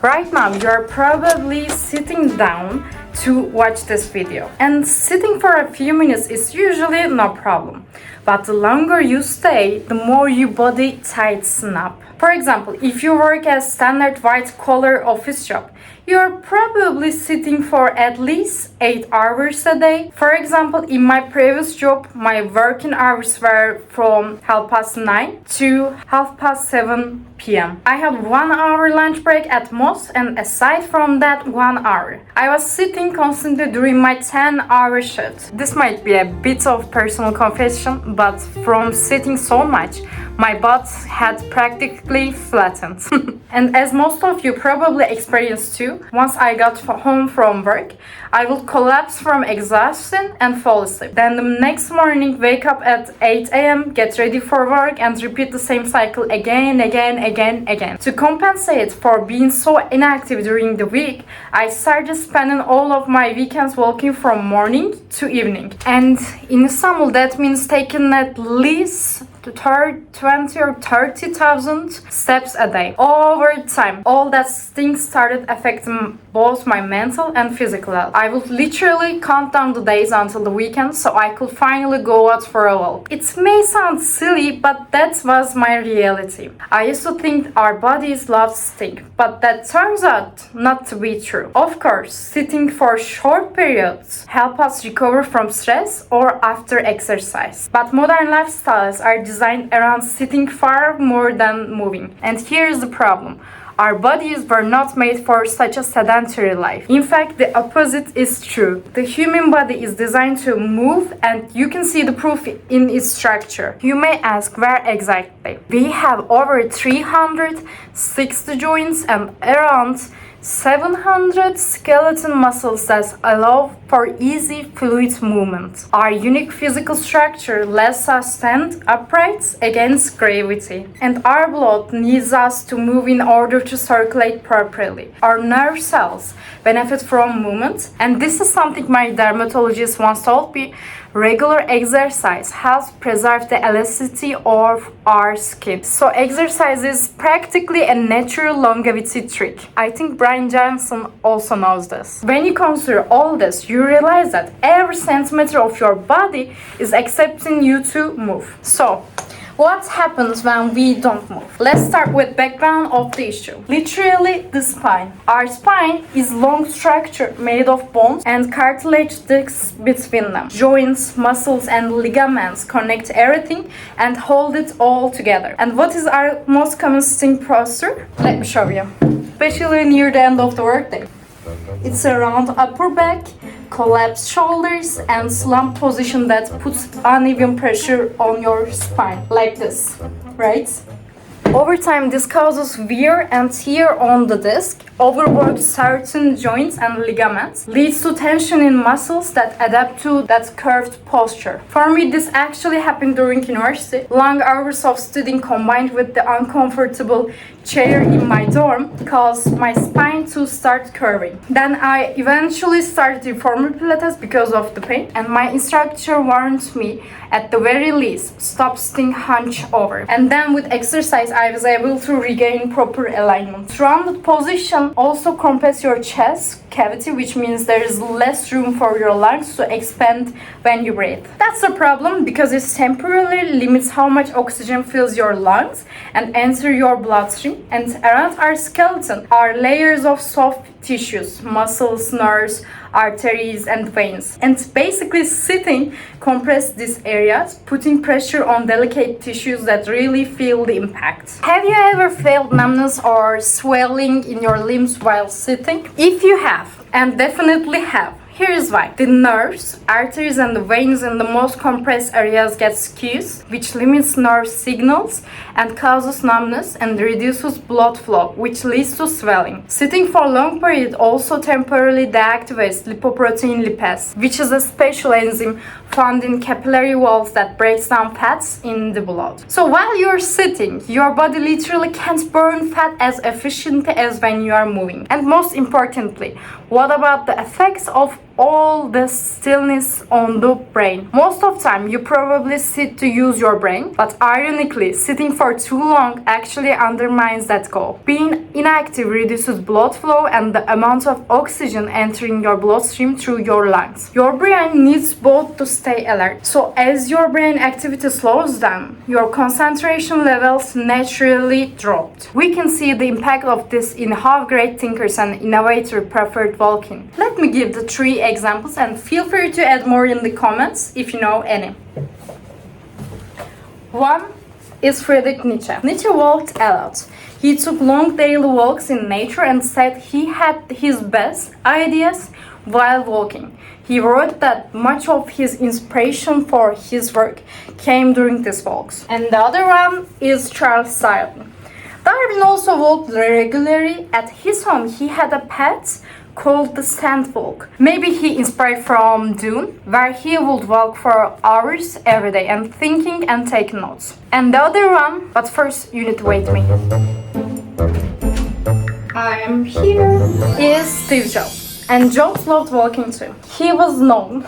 Right now, you're probably sitting down to watch this video. And sitting for a few minutes is usually no problem. But the longer you stay, the more your body tightens up. For example, if you work at a standard white-collar office job, you're probably sitting for at least 8 hours a day. For example, in my previous job, my working hours were from 9:30 to 7:30 p.m. I had 1 hour lunch break at most, and aside from that 1 hour, I was sitting constantly during my 10-hour shift. This might be a bit of personal confession, but from sitting so much, my butt had practically flattened. And as most of you probably experienced too, once I got home from work, I would collapse from exhaustion and fall asleep. Then the next morning, wake up at 8 a.m., get ready for work, and repeat the same cycle again. To compensate for being so inactive during the week, I started spending all of my weekends walking from morning to evening. And in Istanbul, that means taking at least 20 or 30,000 steps a day. Over time, all that things started affecting both my mental and physical health. I would literally count down the days until the weekend so I could finally go out for a walk. It may sound silly, but that was my reality. I used to think our bodies love sitting, but that turns out not to be true. Of course, sitting for short periods help us recover from stress or after exercise. But modern lifestyles are designed around sitting far more than moving. And here's the problem. Our bodies were not made for such a sedentary life. In fact, the opposite is true. The human body is designed to move, and you can see the proof in its structure. You may ask, where exactly? We have over 360 joints and around 700 skeletal muscles that allow for easy fluid movement. Our unique physical structure lets us stand upright against gravity, and our blood needs us to move in order to circulate properly. Our nerve cells benefit from movement, and this is something my dermatologist once told me. Regular exercise helps preserve the elasticity of our skin. So exercise is practically a natural longevity trick. I think Brian Johnson also knows this. When you consider all this, you realize that every centimeter of your body is accepting you to move. So, what happens when we don't move? Let's start with background of the issue. Literally, the spine. Our spine is long structure made of bones and cartilage discs between them. Joints, muscles, and ligaments connect everything and hold it all together. And what is our most common sitting posture? Let me show you. Especially near the end of the workday. It's a round upper back, collapsed shoulders, and slump position that puts uneven pressure on your spine, like this, right? Over time, this causes wear and tear on the disc, overworks certain joints and ligaments, leads to tension in muscles that adapt to that curved posture. For me, this actually happened during university. Long hours of studying combined with the uncomfortable chair in my dorm caused my spine to start curving. Then I eventually started reformer Pilates because of the pain, and my instructor warned me, at the very least, stop sitting hunch over. And then with exercise, I was able to regain proper alignment. Rounded position also compress your chest cavity, which means there is less room for your lungs to expand when you breathe. That's a problem because it temporarily limits how much oxygen fills your lungs and enter your bloodstream. And around our skeleton are layers of soft tissues, muscles, nerves, arteries, and veins. And basically sitting compress these areas, putting pressure on delicate tissues that really feel the impact. Have you ever felt numbness or swelling in your limbs while sitting? If you have, and definitely have, here is why. The nerves, arteries, and the veins in the most compressed areas get squeezed, which limits nerve signals and causes numbness and reduces blood flow, which leads to swelling. Sitting for a long period also temporarily deactivates lipoprotein lipase, which is a special enzyme found in capillary walls that breaks down fats in the blood. So while you're sitting, your body literally can't burn fat as efficiently as when you are moving. And most importantly, what about the effects of all the stillness on the brain. Most of the time you probably sit to use your brain, but ironically sitting for too long actually undermines that goal. Being inactive reduces blood flow and the amount of oxygen entering your bloodstream through your lungs. Your brain needs both to stay alert. So as your brain activity slows down, your concentration levels naturally dropped. We can see the impact of this in how great thinkers and innovators preferred walking. Let me give the 3 examples and feel free to add more in the comments if you know any. One is Friedrich Nietzsche. Nietzsche walked a lot. He took long daily walks in nature and said he had his best ideas while walking. He wrote that much of his inspiration for his work came during these walks. And the other one is Charles Darwin. Darwin also walked regularly. At his home, he had a pet called the sand walk. Maybe he inspired from Dune, where he would walk for hours every day and thinking and taking notes. And the other one, but first you need to wait me. I'm here, is Steve Jobs. And Jobs loved walking too. He was known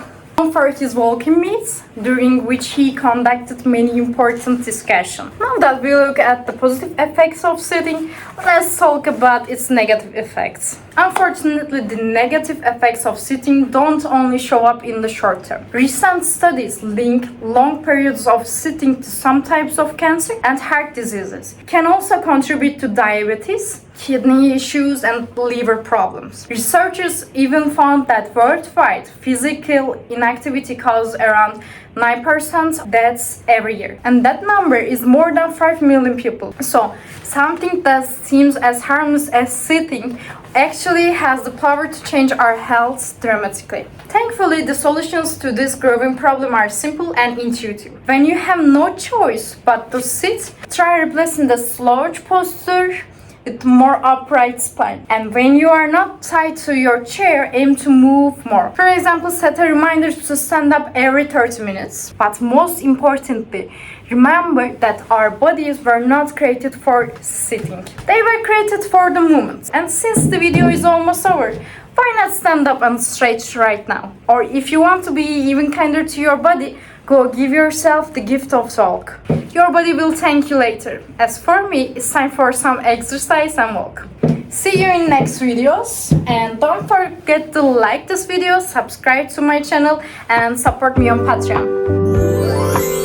for his walking meets, during which he conducted many important discussions. Now that we look at the positive effects of sitting, let's talk about its negative effects. Unfortunately, the negative effects of sitting don't only show up in the short term. Recent studies link long periods of sitting to some types of cancer and heart diseases. It can also contribute to diabetes, kidney issues, and liver problems. Researchers even found that worldwide physical inactivity causes around 9% deaths every year. And that number is more than 5 million people. So something that seems as harmless as sitting actually has the power to change our health dramatically. Thankfully, the solutions to this growing problem are simple and intuitive. When you have no choice but to sit, try replacing the slouch posture with more upright spine. And when you are not tied to your chair, aim to move more. For example, set a reminder to stand up every 30 minutes. But most importantly, remember that our bodies were not created for sitting. They were created for the movement. And since the video is almost over, why not stand up and stretch right now? Or if you want to be even kinder to your body, go give yourself the gift of talk. Your body will thank you later. As for me, it's time for some exercise and walk. See you in next videos, and don't forget to like this video, subscribe to my channel, and support me on Patreon.